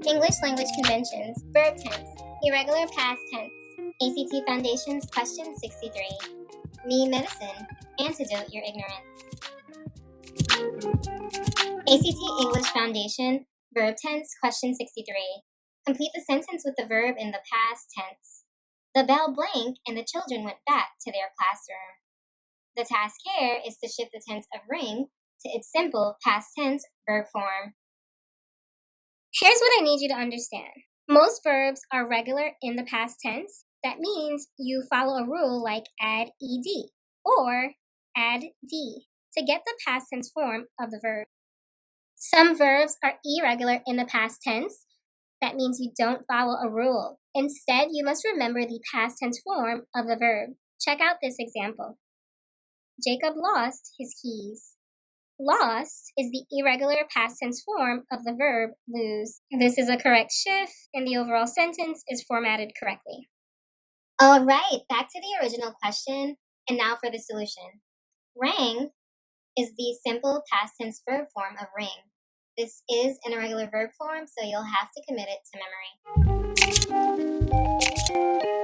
English language conventions, verb tense, irregular past tense, ACT Foundation's question 63. Me medicine, antidote your ignorance. ACT English Foundation, verb tense, question 63. Complete the sentence with the verb in the past tense. The bell blanked and the children went back to their classroom. The task here is to shift the tense of ring to its simple past tense verb form. Here's what I need you to understand. Most verbs are regular in the past tense. That means you follow a rule like add ed or add d to get the past tense form of the verb. Some verbs are irregular in the past tense. That means you don't follow a rule. Instead, you must remember the past tense form of the verb. Check out this example. Jacob lost his keys. Lost is the irregular past tense form of the verb lose. This is a correct shift, and the overall sentence is formatted correctly. All right, back to the original question, and now for the solution. Rang is the simple past tense verb form of ring. This is an irregular verb form, so you'll have to commit it to memory.